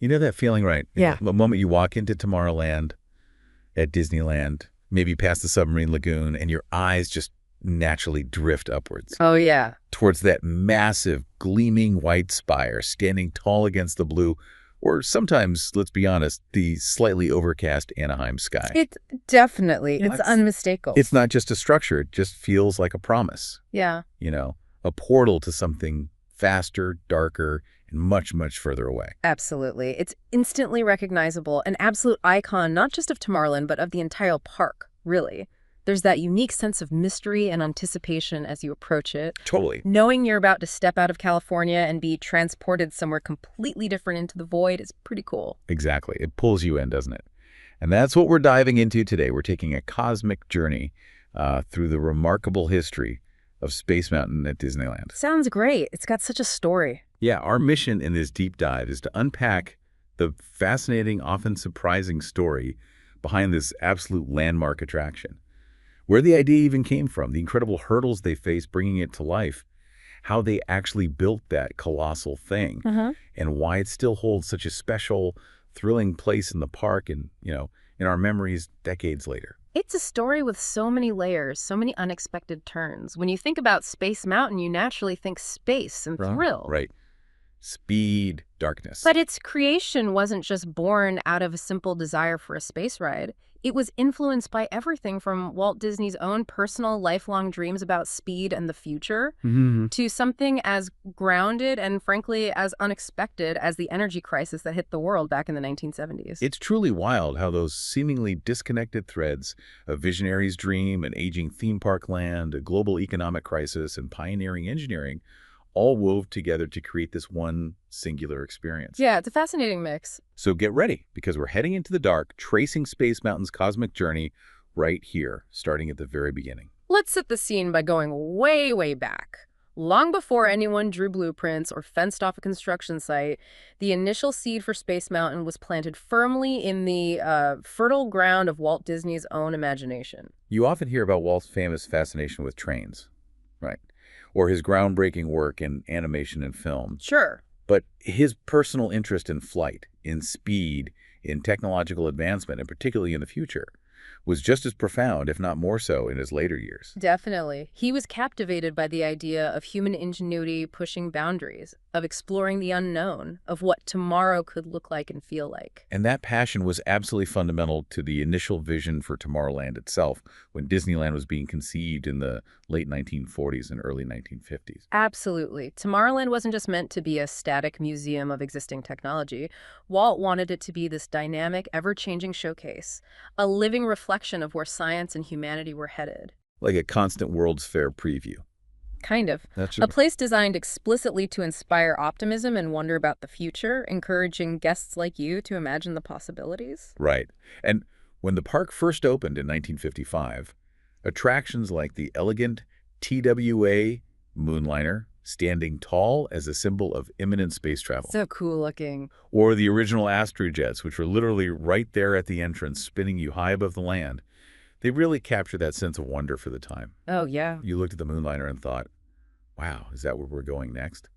You know that feeling, right? Yeah. The moment you walk into Tomorrowland at Disneyland, maybe past the submarine lagoon, and your eyes just naturally drift upwards Oh, yeah. towards that massive, gleaming white spire standing tall against the blue, or sometimes, let's be honest, the slightly overcast Anaheim sky. It's definitely, Yeah, it's unmistakable. It's not just a structure. It just feels like a promise, Yeah. a portal to something faster, darker, and much, much further away. Absolutely. It's instantly recognizable, an absolute icon, not just of Tomorrowland, but of the entire park, really. There's that unique sense of mystery and anticipation as you approach it. Totally. Knowing you're about to step out of California and be transported somewhere completely different into the void is pretty cool. Exactly. It pulls you in, doesn't it? And that's what we're diving into today. We're taking a cosmic journey through the remarkable history of Space Mountain at Disneyland. Sounds great. It's got such a story. Yeah, our mission in this deep dive is to unpack the fascinating, often surprising story behind this absolute landmark attraction. Where the idea even came from, the incredible hurdles they faced bringing it to life, how they actually built that colossal thing, and why it still holds such a special, thrilling place in the park and, in our memories decades later. It's a story with so many layers, so many unexpected turns. When you think about Space Mountain, you naturally think space and thrill. Right. Speed, darkness. But its creation wasn't just born out of a simple desire for a space ride. It was influenced by everything from Walt Disney's own personal lifelong dreams about speed and the future to something as grounded and, frankly, as unexpected as the energy crisis that hit the world back in the 1970s. It's truly wild how those seemingly disconnected threads, a visionary's dream, an aging theme park land, a global economic crisis, and pioneering engineering all wove together to create this one singular experience. Yeah, it's a fascinating mix. So get ready, because we're heading into the dark, tracing Space Mountain's cosmic journey right here, starting at the very beginning. Let's set the scene by going way, way back. Long before anyone drew blueprints or fenced off a construction site, the initial seed for Space Mountain was planted firmly in the fertile ground of Walt Disney's own imagination. You often hear about Walt's famous fascination with trains, right? Or his groundbreaking work in animation and film. Sure. But his personal interest in flight, in speed, in technological advancement, and particularly in the future, was just as profound, if not more so, in his later years. Definitely. He was captivated by the idea of human ingenuity pushing boundaries, of exploring the unknown, of what tomorrow could look like and feel like. And that passion was absolutely fundamental to the initial vision for Tomorrowland itself, when Disneyland was being conceived in the late 1940s and early 1950s. Absolutely. Tomorrowland wasn't just meant to be a static museum of existing technology. Walt wanted it to be this dynamic, ever-changing showcase, a living reflection of where science and humanity were headed. Like a constant World's Fair preview. Kind of. That's A place designed explicitly to inspire optimism and wonder about the future, encouraging guests like you to imagine the possibilities. Right. And when the park first opened in 1955, attractions like the elegant TWA Moonliner, standing tall as a symbol of imminent space travel, So cool looking. or the original Astrojets, which were literally right there at the entrance, spinning you high above the land, they really captured that sense of wonder for the time. Oh, yeah. You looked at the Moonliner and thought, wow, is that where we're going next?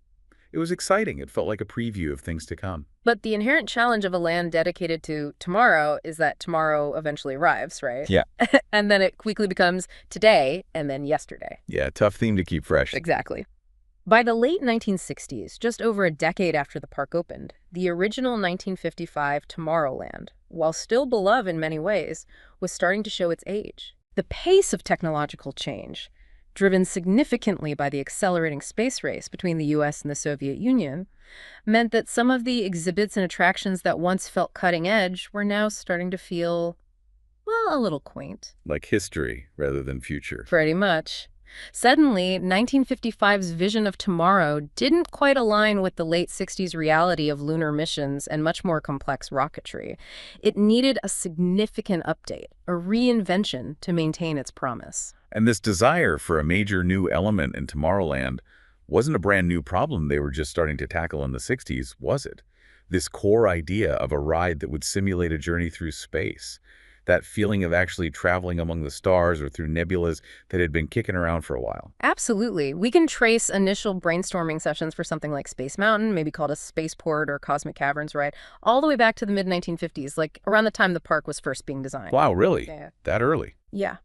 It was exciting. It felt like a preview of things to come. But the inherent challenge of a land dedicated to tomorrow is that tomorrow eventually arrives, right? Yeah. And then it quickly becomes today and then yesterday. Yeah, tough theme to keep fresh. Exactly. By the late 1960s, just over a decade after the park opened, the original 1955 Tomorrowland, while still beloved in many ways, was starting to show its age. The pace of technological change, driven significantly by the accelerating space race between the US and the Soviet Union, meant that some of the exhibits and attractions that once felt cutting edge were now starting to feel, well, a little quaint. Like history rather than future. Pretty much. Suddenly, 1955's vision of tomorrow didn't quite align with the late 60s reality of lunar missions and much more complex rocketry. It needed a significant update, a reinvention to maintain its promise. And this desire for a major new element in Tomorrowland wasn't a brand new problem they were just starting to tackle in the 60s, was it? This core idea of a ride that would simulate a journey through space. that feeling of actually traveling among the stars or through nebulas that had been kicking around for a while. Absolutely. We can trace initial brainstorming sessions for something like Space Mountain, maybe called a spaceport or cosmic caverns, right? All the way back to the mid-1950s, like around the time the park was first being designed. Wow, really? Yeah. That early? Yeah.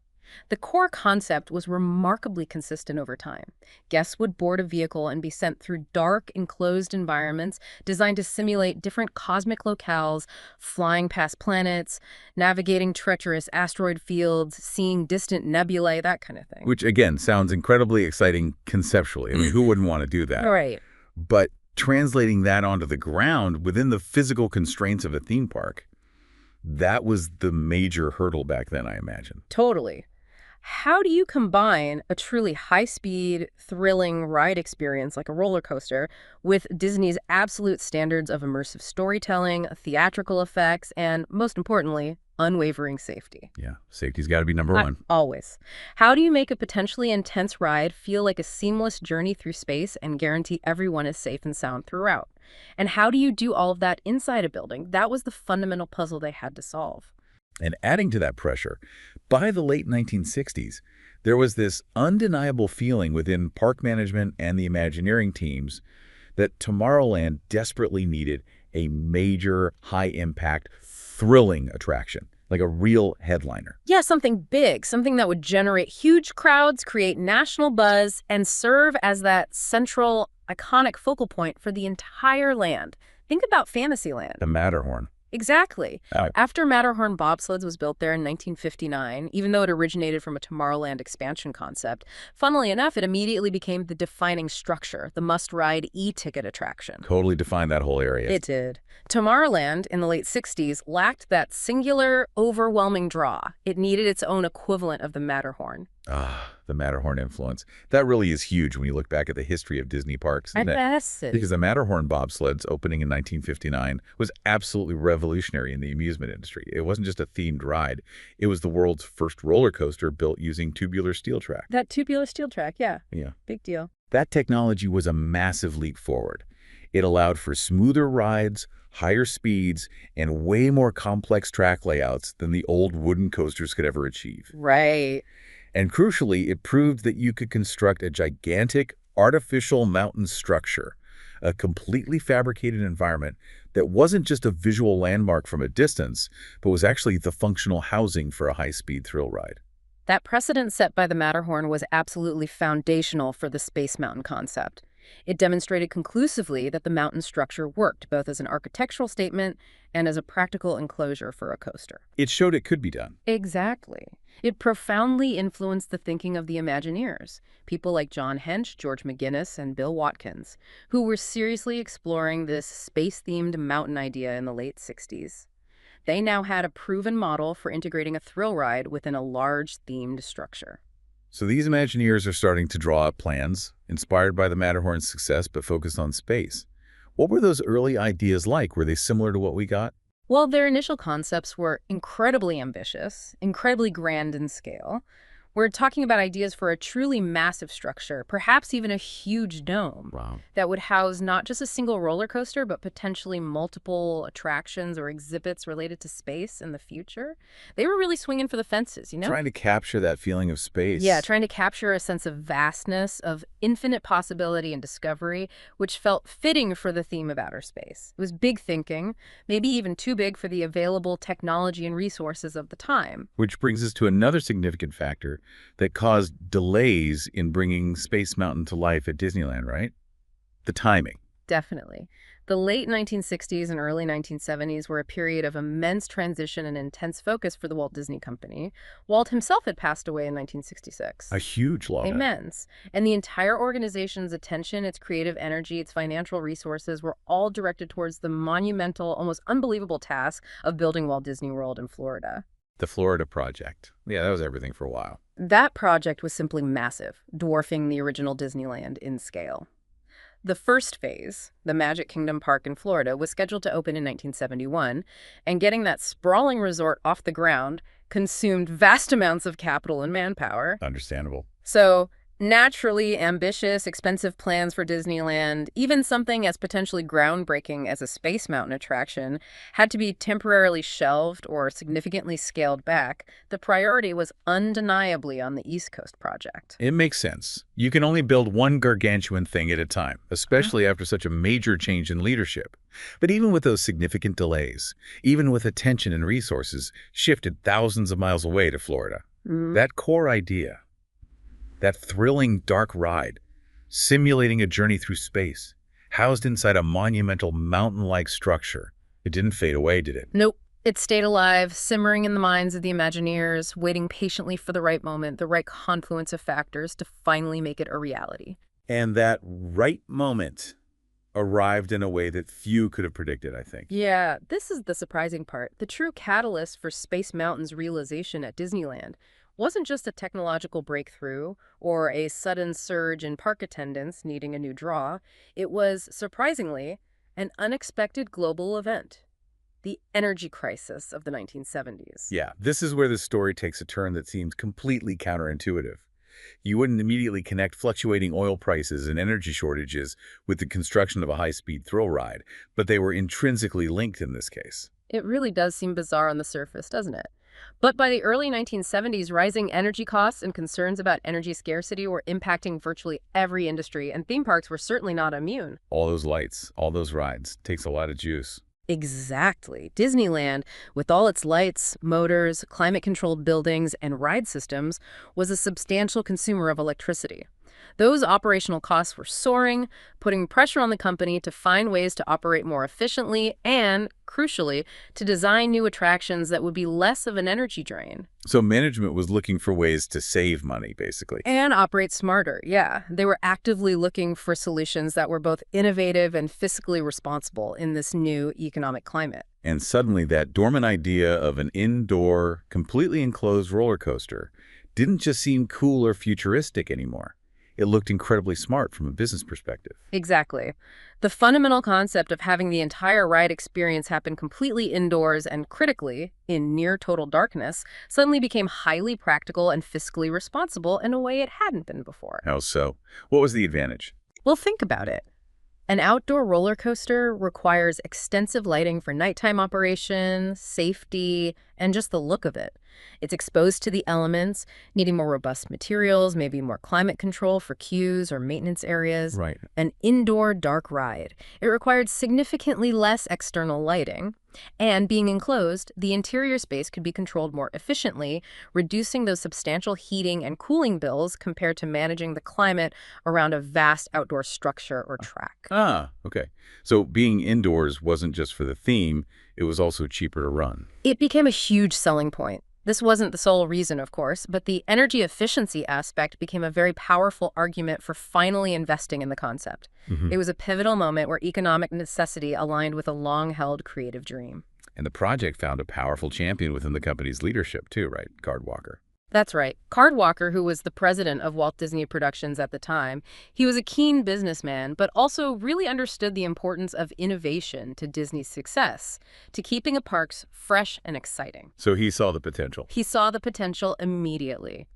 The core concept was remarkably consistent over time. Guests would board a vehicle and be sent through dark, enclosed environments designed to simulate different cosmic locales, flying past planets, navigating treacherous asteroid fields, seeing distant nebulae, that kind of thing. Which, again, sounds incredibly exciting conceptually. I mean, who wouldn't want to do that? Right. But translating that onto the ground within the physical constraints of a theme park, that was the major hurdle back then, I imagine. Totally. How do you combine a truly high-speed, thrilling ride experience like a roller coaster with Disney's absolute standards of immersive storytelling, theatrical effects, and, most importantly, unwavering safety? Yeah, safety's got to be number one. Always. How do you make a potentially intense ride feel like a seamless journey through space and guarantee everyone is safe and sound throughout? And how do you do all of that inside a building? That was the fundamental puzzle they had to solve. And adding to that pressure, by the late 1960s, there was this undeniable feeling within park management and the Imagineering teams that Tomorrowland desperately needed a major, high-impact, thrilling attraction, like a real headliner. Yeah, something big, something that would generate huge crowds, create national buzz, and serve as that central, iconic focal point for the entire land. Think about Fantasyland. The Matterhorn. Exactly. After Matterhorn bobsleds was built there in 1959, even though it originated from a Tomorrowland expansion concept, funnily enough, it immediately became the defining structure, the must-ride e-ticket attraction. Totally defined that whole area. It did. Tomorrowland in the late 60s lacked that singular, overwhelming draw. It needed its own equivalent of the Matterhorn. Ah, the Matterhorn influence. That really is huge when you look back at the history of Disney parks. I guess it. Because the Matterhorn bobsleds opening in 1959 was absolutely revolutionary in the amusement industry. It wasn't just a themed ride. It was the world's first roller coaster built using tubular steel track. That tubular steel track, yeah. Yeah. Big deal. That technology was a massive leap forward. It allowed for smoother rides, higher speeds, and way more complex track layouts than the old wooden coasters could ever achieve. Right. And crucially, it proved that you could construct a gigantic artificial mountain structure, a completely fabricated environment that wasn't just a visual landmark from a distance, but was actually the functional housing for a high-speed thrill ride. That precedent set by the Matterhorn was absolutely foundational for the Space Mountain concept. It demonstrated conclusively that the mountain structure worked both as an architectural statement and as a practical enclosure for a coaster. It showed it could be done. Exactly. It profoundly influenced the thinking of the Imagineers, people like John Hench, George McGinnis, and Bill Watkins, who were seriously exploring this space-themed mountain idea in the late 60s. They now had a proven model for integrating a thrill ride within a large themed structure. So these Imagineers are starting to draw up plans, inspired by the Matterhorn's success but focused on space. What were those early ideas like? Were they similar to what we got? Well, their initial concepts were incredibly ambitious, incredibly grand in scale. We're talking about ideas for a truly massive structure, perhaps even a huge dome, Wow. that would house not just a single roller coaster, but potentially multiple attractions or exhibits related to space in the future. They were really swinging for the fences, you know? Trying to capture that feeling of space. Yeah, trying to capture a sense of vastness, of infinite possibility and discovery, which felt fitting for the theme of outer space. It was big thinking, maybe even too big for the available technology and resources of the time. Which brings us to another significant factor that caused delays in bringing Space Mountain to life at Disneyland, right? The timing. Definitely. The late 1960s and early 1970s were a period of immense transition and intense focus for the Walt Disney Company. Walt himself had passed away in 1966. A huge loss. Immense. And the entire organization's attention, its creative energy, its financial resources were all directed towards the monumental, almost unbelievable task of building Walt Disney World in Florida. The Florida project. Yeah, that was everything for a while. That project was simply massive, dwarfing the original Disneyland in scale. The first phase, the Magic Kingdom Park in Florida, was scheduled to open in 1971, and getting that sprawling resort off the ground consumed vast amounts of capital and manpower. Understandable. So Naturally, ambitious, expensive plans for Disneyland, even something as potentially groundbreaking as a Space Mountain attraction, had to be temporarily shelved or significantly scaled back. The priority was undeniably on the East Coast project. It makes sense. You can only build one gargantuan thing at a time, especially after such a major change in leadership. But even with those significant delays, even with attention and resources shifted thousands of miles away to Florida, that core idea, that thrilling dark ride, simulating a journey through space, housed inside a monumental mountain-like structure, it didn't fade away, did it? Nope. It stayed alive, simmering in the minds of the Imagineers, waiting patiently for the right moment, the right confluence of factors to finally make it a reality. And that right moment arrived in a way that few could have predicted, I think. Yeah, this is the surprising part. The true catalyst for Space Mountain's realization at Disneyland wasn't just a technological breakthrough or a sudden surge in park attendance needing a new draw. It was, surprisingly, an unexpected global event. The energy crisis of the 1970s. Yeah, this is where the story takes a turn that seems completely counterintuitive. You wouldn't immediately connect fluctuating oil prices and energy shortages with the construction of a high-speed thrill ride, but they were intrinsically linked in this case. It really does seem bizarre on the surface, doesn't it? But by the early 1970s, rising energy costs and concerns about energy scarcity were impacting virtually every industry, and theme parks were certainly not immune. All those lights, all those rides, takes a lot of juice. Exactly. Disneyland, with all its lights, motors, climate-controlled buildings, and ride systems, was a substantial consumer of electricity. Those operational costs were soaring, putting pressure on the company to find ways to operate more efficiently and, crucially, to design new attractions that would be less of an energy drain. So management was looking for ways to save money, basically. And operate smarter, yeah. They were actively looking for solutions that were both innovative and fiscally responsible in this new economic climate. And suddenly that dormant idea of an indoor, completely enclosed roller coaster didn't just seem cool or futuristic anymore. It looked incredibly smart from a business perspective. Exactly. The fundamental concept of having the entire ride experience happen completely indoors and, critically, in near total darkness, suddenly became highly practical and fiscally responsible in a way it hadn't been before. How so? What was the advantage? Well, think about it. An outdoor roller coaster requires extensive lighting for nighttime operation, safety, and just the look of it. It's exposed to the elements, needing more robust materials, maybe more climate control for queues or maintenance areas. Right. An indoor dark ride. It required significantly less external lighting. And being enclosed, the interior space could be controlled more efficiently, reducing those substantial heating and cooling bills compared to managing the climate around a vast outdoor structure or track. Ah, okay. So being indoors wasn't just for the theme, it was also cheaper to run. It became a huge selling point. This wasn't the sole reason, of course, but the energy efficiency aspect became a very powerful argument for finally investing in the concept. It was a pivotal moment where economic necessity aligned with a long-held creative dream. And the project found a powerful champion within the company's leadership too, right? Card Walker. That's right. Card Walker, who was the president of Walt Disney Productions at the time, he was a keen businessman, but also really understood the importance of innovation to Disney's success, to keeping the parks fresh and exciting. So he saw the potential. He saw the potential immediately.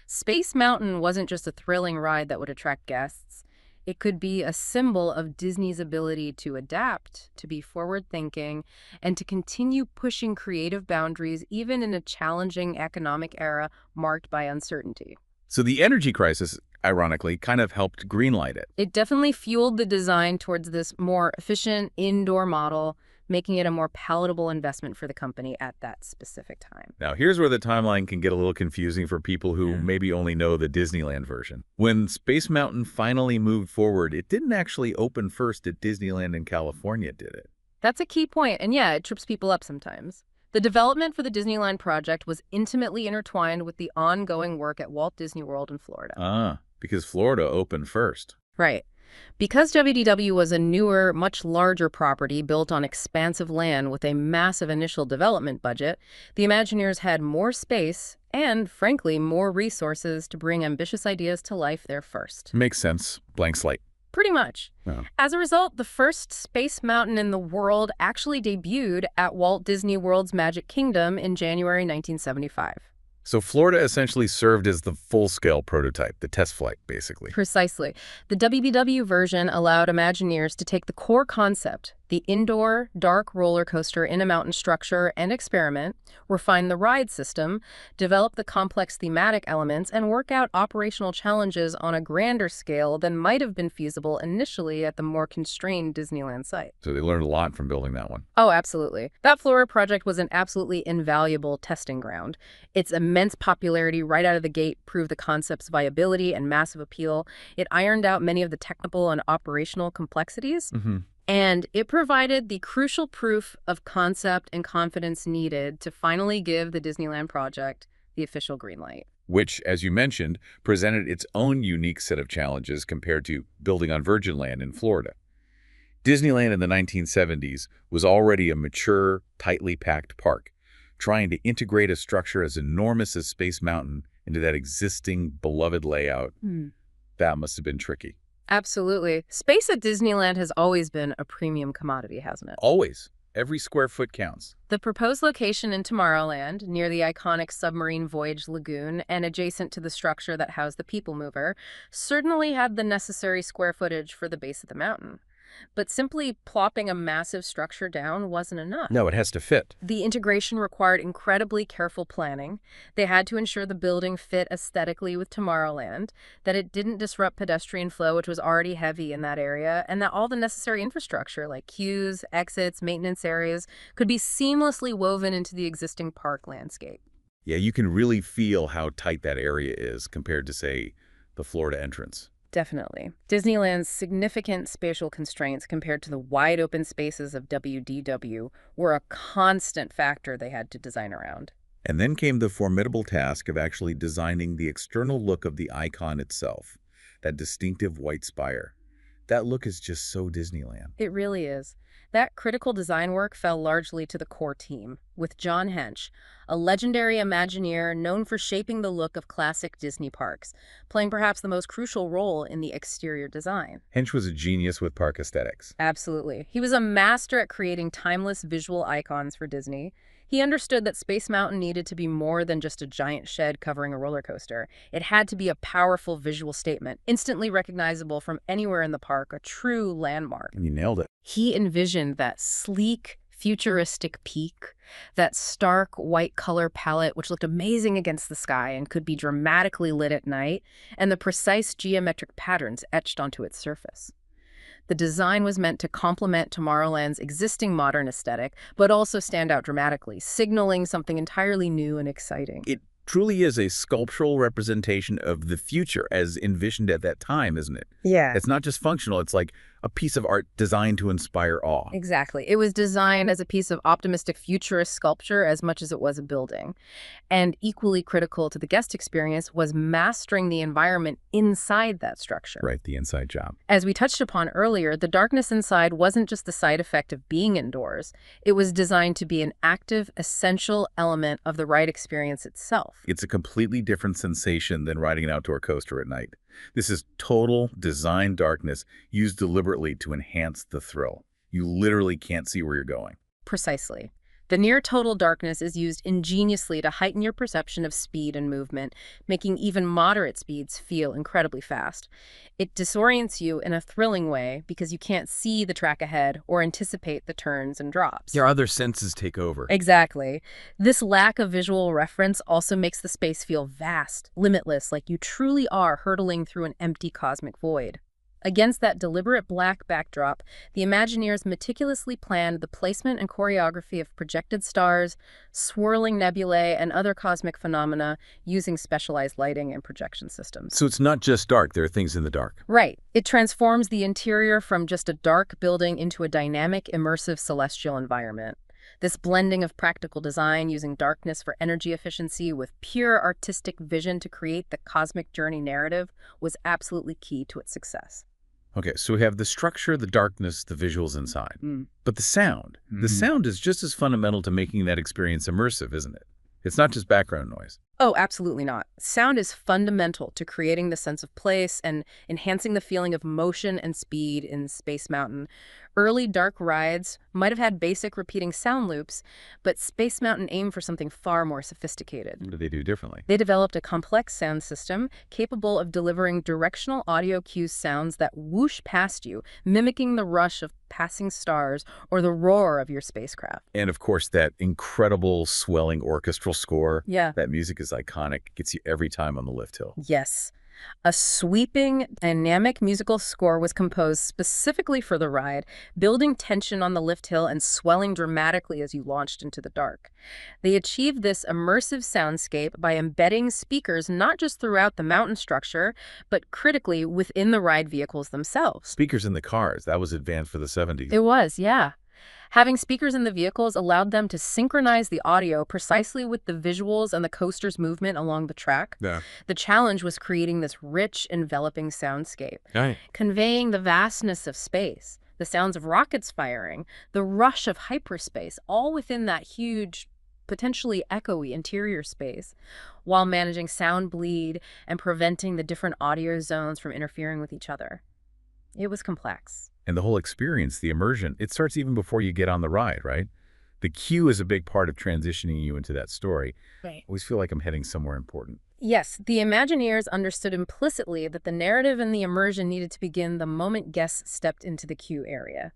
Space Mountain wasn't just a thrilling ride that would attract guests. It could be a symbol of Disney's ability to adapt, to be forward-thinking, and to continue pushing creative boundaries even in a challenging economic era marked by uncertainty. So the energy crisis, ironically, kind of helped greenlight it. It definitely fueled the design towards this more efficient indoor model, making it a more palatable investment for the company at that specific time. Now, here's where the timeline can get a little confusing for people who maybe only know the Disneyland version. When Space Mountain finally moved forward, it didn't actually open first at Disneyland in California, did it? That's a key point, and yeah, it trips people up sometimes. The development for the Disneyland project was intimately intertwined with the ongoing work at Walt Disney World in Florida. Ah, because Florida opened first. Right. Because WDW was a newer, much larger property built on expansive land with a massive initial development budget, the Imagineers had more space and, frankly, more resources to bring ambitious ideas to life there first. Makes sense. Blank slate. Pretty much. Oh. As a result, the first Space Mountain in the world actually debuted at Walt Disney World's Magic Kingdom in January 1975. So Florida essentially served as the full-scale prototype, the test flight, basically. Precisely. The WBW version allowed Imagineers to take the core concept, the indoor, dark roller coaster in a mountain structure, and experiment, refine the ride system, develop the complex thematic elements, and work out operational challenges on a grander scale than might have been feasible initially at the more constrained Disneyland site. So they learned a lot from building that one. Oh, absolutely. That Florida project was an absolutely invaluable testing ground. Its immense popularity right out of the gate proved the concept's viability and massive appeal. It ironed out many of the technical and operational complexities. And it provided the crucial proof of concept and confidence needed to finally give the Disneyland project the official green light. Which, as you mentioned, presented its own unique set of challenges compared to building on Virgin Land in Florida. Disneyland in the 1970s was already a mature, tightly packed park, trying to integrate a structure as enormous as Space Mountain into that existing, beloved layout. That must have been tricky. Absolutely. Space at Disneyland has always been a premium commodity, hasn't it? Always. Every square foot counts. The proposed location in Tomorrowland, near the iconic submarine Voyage lagoon and adjacent to the structure that housed the People Mover, certainly had the necessary square footage for the base of the mountain. But simply plopping a massive structure down wasn't enough. No, it has to fit. The integration required incredibly careful planning. They had to ensure the building fit aesthetically with Tomorrowland, that it didn't disrupt pedestrian flow, which was already heavy in that area, and that all the necessary infrastructure, like queues, exits, maintenance areas, could be seamlessly woven into the existing park landscape. Yeah, you can really feel how tight that area is compared to, say, the Florida entrance. Definitely. Disneyland's significant spatial constraints compared to the wide open spaces of WDW were a constant factor they had to design around. And then came the formidable task of actually designing the external look of the icon itself, that distinctive white spire. That look is just so Disneyland. It really is. That critical design work fell largely to the core team, with John Hench, a legendary Imagineer known for shaping the look of classic Disney parks, playing perhaps the most crucial role in the exterior design. Hench was a genius with park aesthetics. Absolutely. He was a master at creating timeless visual icons for Disney. He understood that Space Mountain needed to be more than just a giant shed covering a roller coaster. It had to be a powerful visual statement, instantly recognizable from anywhere in the park, a true landmark. And you nailed it. He envisioned that sleek, futuristic peak, that stark white color palette which looked amazing against the sky and could be dramatically lit at night, and the precise geometric patterns etched onto its surface. The design was meant to complement Tomorrowland's existing modern aesthetic, but also stand out dramatically, signaling something entirely new and exciting. It truly is a sculptural representation of the future as envisioned at that time, isn't it? Yeah. It's not just functional, it's like a piece of art designed to inspire awe. Exactly. It was designed as a piece of optimistic futurist sculpture as much as it was a building. And equally critical to the guest experience was mastering the environment inside that structure. Right, the inside job. As we touched upon earlier, the darkness inside wasn't just the side effect of being indoors. It was designed to be an active, essential element of the ride experience itself. It's a completely different sensation than riding an outdoor coaster at night. This is total design darkness used deliberately to enhance the thrill. You literally can't see where you're going. Precisely. The near-total darkness is used ingeniously to heighten your perception of speed and movement, making even moderate speeds feel incredibly fast. It disorients you in a thrilling way because you can't see the track ahead or anticipate the turns and drops. Your other senses take over. Exactly. This lack of visual reference also makes the space feel vast, limitless, like you truly are hurtling through an empty cosmic void. Against that deliberate black backdrop, the Imagineers meticulously planned the placement and choreography of projected stars, swirling nebulae, and other cosmic phenomena using specialized lighting and projection systems. So it's not just dark, there are things in the dark. Right. It transforms the interior from just a dark building into a dynamic, immersive celestial environment. This blending of practical design using darkness for energy efficiency with pure artistic vision to create the cosmic journey narrative was absolutely key to its success. Okay, so we have the structure, the darkness, the visuals inside. But the sound. The sound is just as fundamental to making that experience immersive, isn't it? It's not just background noise. Oh, absolutely not. Sound is fundamental to creating the sense of place and enhancing the feeling of motion and speed in Space Mountain. Early dark rides might have had basic repeating sound loops, but Space Mountain aimed for something far more sophisticated. What do they do differently? They developed a complex sound system capable of delivering directional audio cues sounds that whoosh past you, mimicking the rush of passing stars or the roar of your spacecraft. And of course, that incredible swelling orchestral score. Yeah. That music is iconic. Gets you every time on the lift hill. Yes. A sweeping, dynamic musical score was composed specifically for the ride, building tension on the lift hill and swelling dramatically as you launched into the dark. They achieved this immersive soundscape by embedding speakers not just throughout the mountain structure, but critically within the ride vehicles themselves. Speakers in the cars. That was advanced for the 70s. It was, yeah. Having speakers in the vehicles allowed them to synchronize the audio precisely with the visuals and the coaster's movement along the track. Yeah. The challenge was creating this rich, enveloping soundscape, Right. conveying the vastness of space, the sounds of rockets firing, the rush of hyperspace, all within that huge, potentially echoey interior space, while managing sound bleed and preventing the different audio zones from interfering with each other. It was complex. And the whole experience, the immersion, it starts even before you get on the ride, right? The cue is a big part of transitioning you into that story. Right. I always feel like I'm heading somewhere important. Yes, the Imagineers understood implicitly that the narrative and the immersion needed to begin the moment guests stepped into the queue area.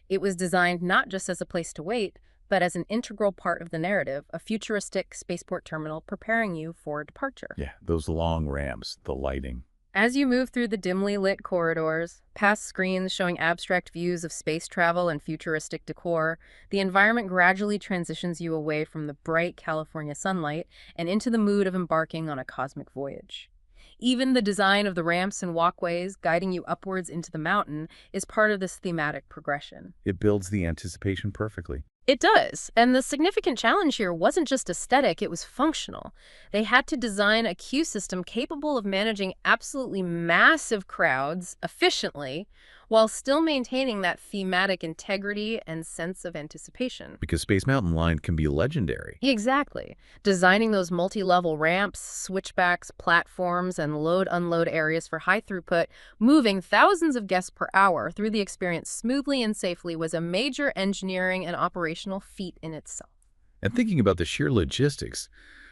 It was designed not just as a place to wait, but as an integral part of the narrative, a futuristic spaceport terminal preparing you for departure. Yeah, those long ramps, the lighting. As you move through the dimly lit corridors, past screens showing abstract views of space travel and futuristic decor, the environment gradually transitions you away from the bright California sunlight and into the mood of embarking on a cosmic voyage. Even the design of the ramps and walkways guiding you upwards into the mountain is part of this thematic progression. It builds the anticipation perfectly. It does, and the significant challenge here wasn't just aesthetic, it was functional. They had to design a queue system capable of managing absolutely massive crowds efficiently while still maintaining that thematic integrity and sense of anticipation. Because Space Mountain Line can be legendary. Exactly. Designing those multi-level ramps, switchbacks, platforms, and load-unload areas for high throughput, moving thousands of guests per hour through the experience smoothly and safely was a major engineering and operational feat in itself. And thinking about the sheer logistics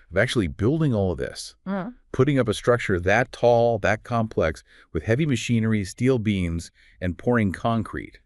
of actually building all of this, putting up a structure that tall, that complex, with heavy machinery, steel beams, and pouring concrete.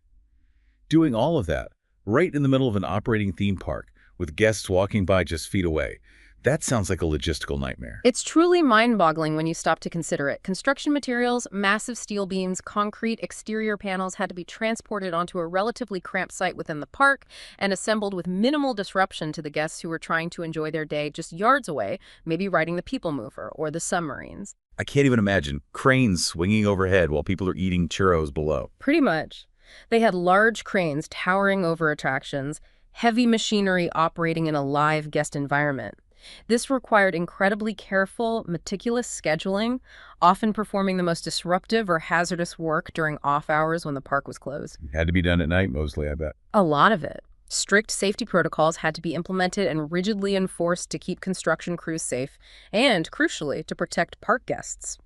Doing all of that right in the middle of an operating theme park with guests walking by just feet away. That sounds like a logistical nightmare. It's truly mind-boggling when you stop to consider it. Construction materials, massive steel beams, concrete exterior panels had to be transported onto a relatively cramped site within the park and assembled with minimal disruption to the guests who were trying to enjoy their day just yards away, maybe riding the People Mover or the submarines. I can't even imagine cranes swinging overhead while people are eating churros below. Pretty much. They had large cranes towering over attractions, heavy machinery operating in a live guest environment. This required incredibly careful, meticulous scheduling, often performing the most disruptive or hazardous work during off hours when the park was closed. It had to be done at night mostly, I bet. A lot of it. Strict safety protocols had to be implemented and rigidly enforced to keep construction crews safe and, crucially, to protect park guests.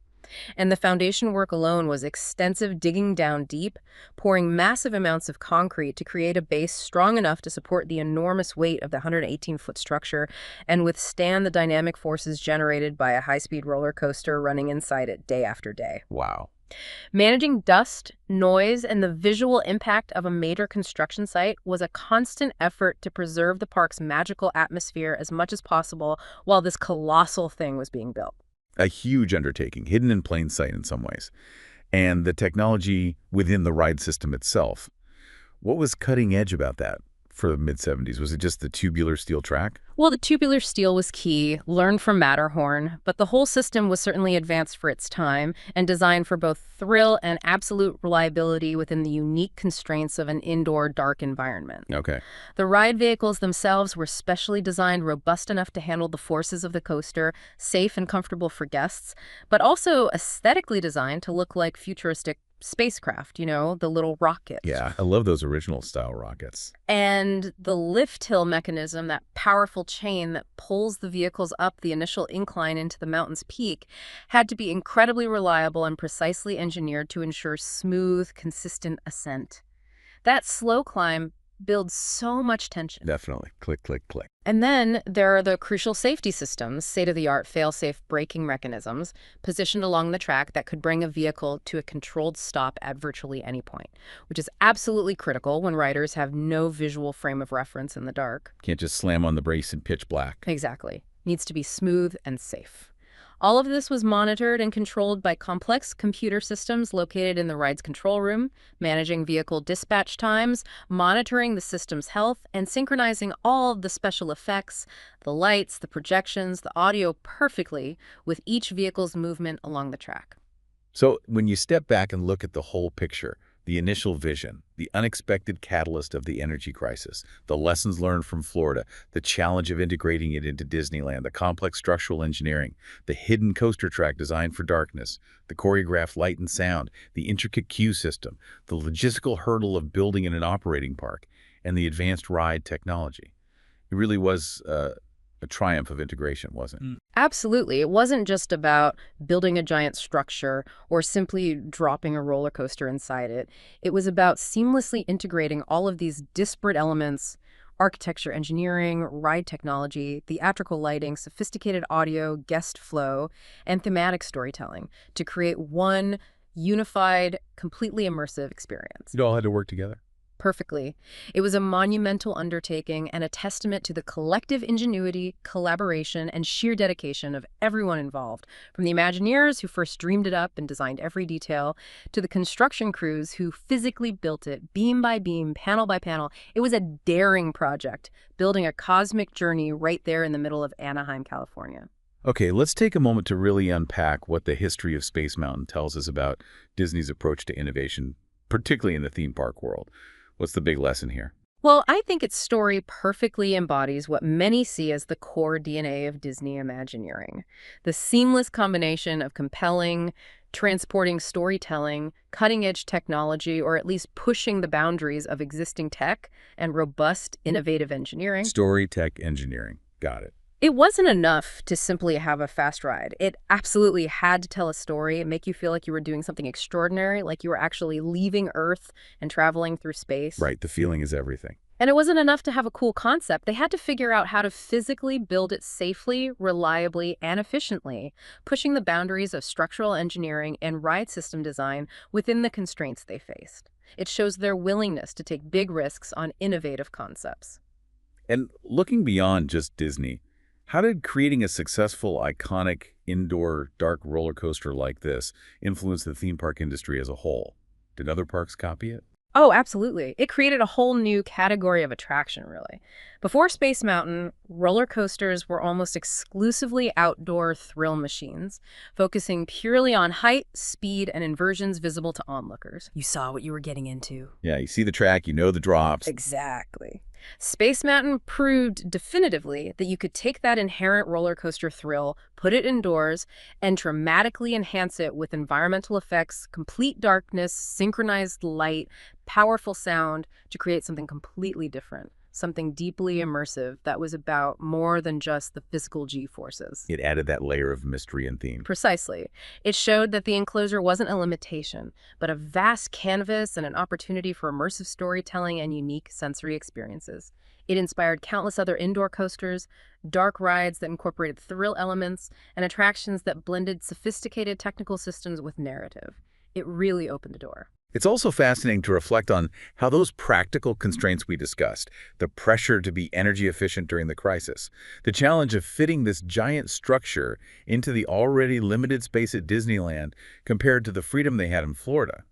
And the foundation work alone was extensive, digging down deep, pouring massive amounts of concrete to create a base strong enough to support the enormous weight of the 118-foot structure and withstand the dynamic forces generated by a high-speed roller coaster running inside it day after day. Wow. Managing dust, noise, and the visual impact of a major construction site was a constant effort to preserve the park's magical atmosphere as much as possible while this colossal thing was being built. A huge undertaking, hidden in plain sight in some ways. And the technology within the ride system itself. What was cutting edge about that for the mid-70s? Was it just the tubular steel track? Well, the tubular steel was key, learned from Matterhorn, but the whole system was certainly advanced for its time and designed for both thrill and absolute reliability within the unique constraints of an indoor, dark environment. Okay. The ride vehicles themselves were specially designed robust enough to handle the forces of the coaster, safe and comfortable for guests, but also aesthetically designed to look like futuristic spacecraft, the little rocket. Yeah, I love those original style rockets. And the lift hill mechanism, that powerful chain that pulls the vehicles up the initial incline into the mountain's peak, had to be incredibly reliable and precisely engineered to ensure smooth, consistent ascent. That slow climb builds so much tension. Definitely. Click, click, click. And then there are the crucial safety systems, state-of-the-art fail-safe braking mechanisms positioned along the track that could bring a vehicle to a controlled stop at virtually any point, which is absolutely critical when riders have no visual frame of reference in the dark. Can't just slam on the brakes in pitch black. Exactly. Needs to be smooth and safe. All of this was monitored and controlled by complex computer systems located in the ride's control room, managing vehicle dispatch times, monitoring the system's health, and synchronizing all of the special effects, the lights, the projections, the audio perfectly with each vehicle's movement along the track. So when you step back and look at the whole picture, the initial vision, the unexpected catalyst of the energy crisis, the lessons learned from Florida, the challenge of integrating it into Disneyland, the complex structural engineering, the hidden coaster track designed for darkness, the choreographed light and sound, the intricate queue system, the logistical hurdle of building in an operating park, and the advanced ride technology. It really was a triumph of integration, wasn't it? Absolutely. It wasn't just about building a giant structure or simply dropping a roller coaster inside it. It was about seamlessly integrating all of these disparate elements: architecture, engineering, ride technology, theatrical lighting, sophisticated audio, guest flow, and thematic storytelling to create one unified, completely immersive experience. It all had to work together. Perfectly. It was a monumental undertaking and a testament to the collective ingenuity, collaboration, and sheer dedication of everyone involved, from the Imagineers who first dreamed it up and designed every detail, to the construction crews who physically built it, beam by beam, panel by panel. It was a daring project, building a cosmic journey right there in the middle of Anaheim, California. Okay, let's take a moment to really unpack what the history of Space Mountain tells us about Disney's approach to innovation, particularly in the theme park world. What's the big lesson here? Well, I think its story perfectly embodies what many see as the core DNA of Disney Imagineering. The seamless combination of compelling, transporting storytelling, cutting-edge technology, or at least pushing the boundaries of existing tech, and robust, innovative engineering. Story, tech, engineering. Got it. It wasn't enough to simply have a fast ride. It absolutely had to tell a story and make you feel like you were doing something extraordinary, like you were actually leaving Earth and traveling through space. Right, the feeling is everything. And it wasn't enough to have a cool concept. They had to figure out how to physically build it safely, reliably, and efficiently, pushing the boundaries of structural engineering and ride system design within the constraints they faced. It shows their willingness to take big risks on innovative concepts. And looking beyond just Disney, how did creating a successful, iconic, indoor, dark roller coaster like this influence the theme park industry as a whole? Did other parks copy it? Oh, absolutely. It created a whole new category of attraction, really. Before Space Mountain, roller coasters were almost exclusively outdoor thrill machines, focusing purely on height, speed, and inversions visible to onlookers. You saw what you were getting into. Yeah, you see the track, you know the drops. Exactly. Space Mountain proved definitively that you could take that inherent roller coaster thrill, put it indoors, and dramatically enhance it with environmental effects, complete darkness, synchronized light, powerful sound to create something completely different, something deeply immersive that was about more than just the physical G-forces. It added that layer of mystery and theme. Precisely. It showed that the enclosure wasn't a limitation, but a vast canvas and an opportunity for immersive storytelling and unique sensory experiences. It inspired countless other indoor coasters, dark rides that incorporated thrill elements, and attractions that blended sophisticated technical systems with narrative. It really opened the door. It's also fascinating to reflect on how those practical constraints we discussed, the pressure to be energy efficient during the crisis, the challenge of fitting this giant structure into the already limited space at Disneyland compared to the freedom they had in Florida,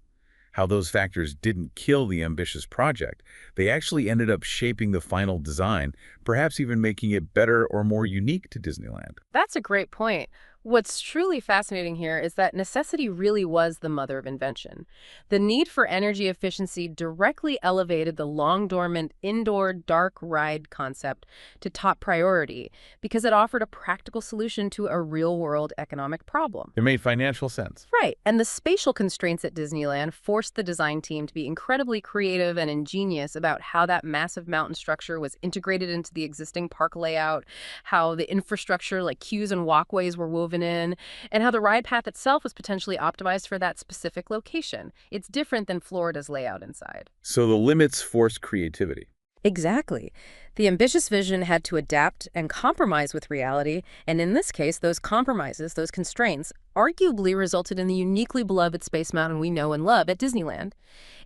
how those factors didn't kill the ambitious project. They actually ended up shaping the final design, perhaps even making it better or more unique to Disneyland. That's a great point. What's truly fascinating here is that necessity really was the mother of invention. The need for energy efficiency directly elevated the long dormant indoor dark ride concept to top priority because it offered a practical solution to a real world economic problem. It made financial sense. Right, and the spatial constraints at Disneyland forced the design team to be incredibly creative and ingenious about how that massive mountain structure was integrated into the existing park layout, how the infrastructure like queues and walkways were woven in, and how the ride path itself was potentially optimized for that specific location. It's different than Florida's layout inside. So the limits forced creativity. Exactly. The ambitious vision had to adapt and compromise with reality, and in this case, those compromises, those constraints, arguably resulted in the uniquely beloved Space Mountain we know and love at Disneyland.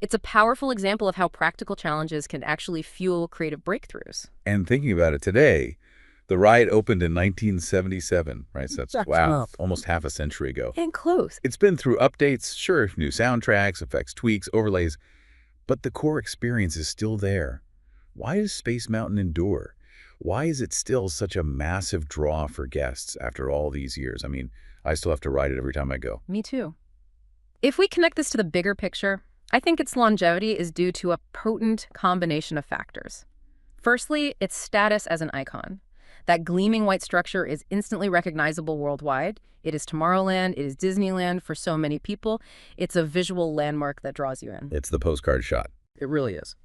It's a powerful example of how practical challenges can actually fuel creative breakthroughs. And thinking about it today, the ride opened in 1977, right? So that's, wow, almost half a century ago. And close. It's been through updates, sure, new soundtracks, effects, tweaks, overlays, but the core experience is still there. Why does Space Mountain endure? Why is it still such a massive draw for guests after all these years? I mean, I still have to ride it every time I go. Me too. If we connect this to the bigger picture, I think its longevity is due to a potent combination of factors. Firstly, its status as an icon. That gleaming white structure is instantly recognizable worldwide. It is Tomorrowland, it is Disneyland for so many people. It's a visual landmark that draws you in. It's the postcard shot. It really is.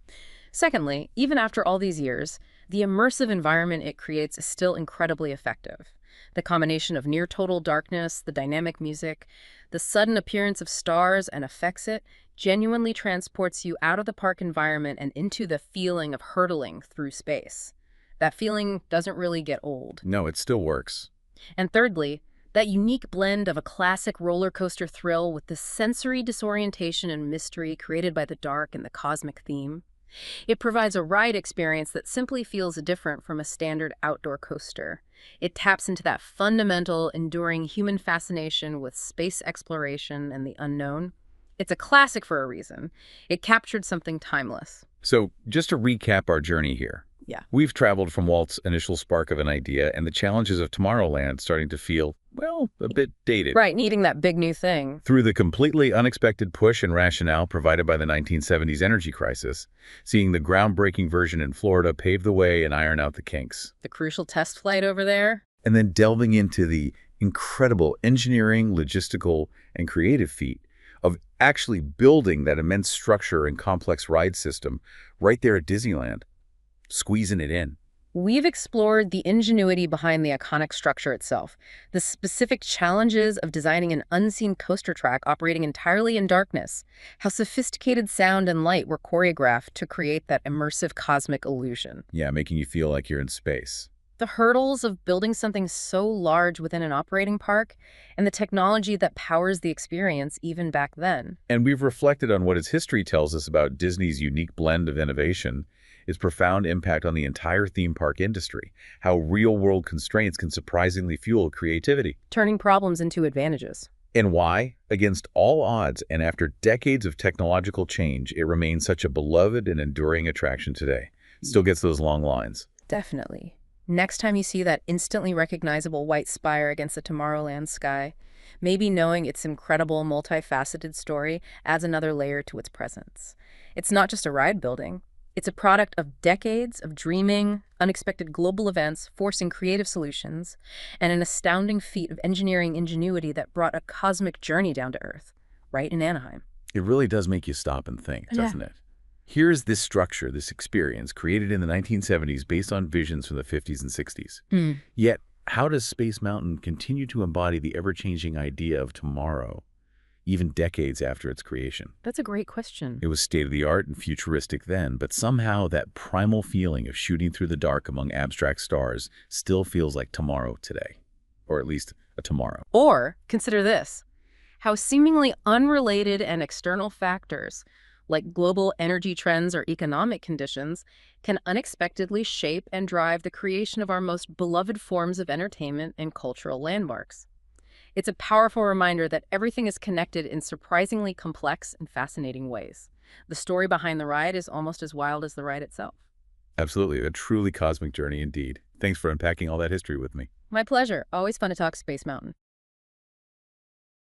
Secondly, even after all these years, the immersive environment it creates is still incredibly effective. The combination of near-total darkness, the dynamic music, the sudden appearance of stars and effects it genuinely transports you out of the park environment and into the feeling of hurtling through space. That feeling doesn't really get old. No, it still works. And thirdly, that unique blend of a classic roller coaster thrill with the sensory disorientation and mystery created by the dark and the cosmic theme. It provides a ride experience that simply feels different from a standard outdoor coaster. It taps into that fundamental, enduring human fascination with space exploration and the unknown. It's a classic for a reason. It captured something timeless. So just to recap our journey here. Yeah. We've traveled from Walt's initial spark of an idea and the challenges of Tomorrowland starting to feel, well, a bit dated. Right, needing that big new thing. Through the completely unexpected push and rationale provided by the 1970s energy crisis, seeing the groundbreaking version in Florida pave the way and iron out the kinks. The crucial test flight over there. And then delving into the incredible engineering, logistical, and creative feat of actually building that immense structure and complex ride system right there at Disneyland. Squeezing it in. We've explored the ingenuity behind the iconic structure itself, the specific challenges of designing an unseen coaster track operating entirely in darkness, how sophisticated sound and light were choreographed to create that immersive cosmic illusion. Yeah, making you feel like you're in space. The hurdles of building something so large within an operating park, and the technology that powers the experience even back then. And we've reflected on what its history tells us about Disney's unique blend of innovation, its profound impact on the entire theme park industry, how real-world constraints can surprisingly fuel creativity. Turning problems into advantages. And why, against all odds and after decades of technological change, it remains such a beloved and enduring attraction today. It still gets those long lines. Definitely. Next time you see that instantly recognizable white spire against the Tomorrowland sky, maybe knowing its incredible multifaceted story adds another layer to its presence. It's not just a ride building. It's a product of decades of dreaming, unexpected global events forcing creative solutions, and an astounding feat of engineering ingenuity that brought a cosmic journey down to Earth, right in Anaheim. It really does make you stop and think, Yeah. doesn't it? Here's this structure, this experience, created in the 1970s based on visions from the 50s and 60s. Yet, how does Space Mountain continue to embody the ever-changing idea of tomorrow, even decades after its creation? That's a great question. It was state-of-the-art and futuristic then, but somehow that primal feeling of shooting through the dark among abstract stars still feels like tomorrow today, or at least a tomorrow. Or, consider this, how seemingly unrelated and external factors, like global energy trends or economic conditions, can unexpectedly shape and drive the creation of our most beloved forms of entertainment and cultural landmarks. It's a powerful reminder that everything is connected in surprisingly complex and fascinating ways. The story behind the ride is almost as wild as the ride itself. Absolutely, a truly cosmic journey indeed. Thanks for unpacking all that history with me. My pleasure. Always fun to talk Space Mountain.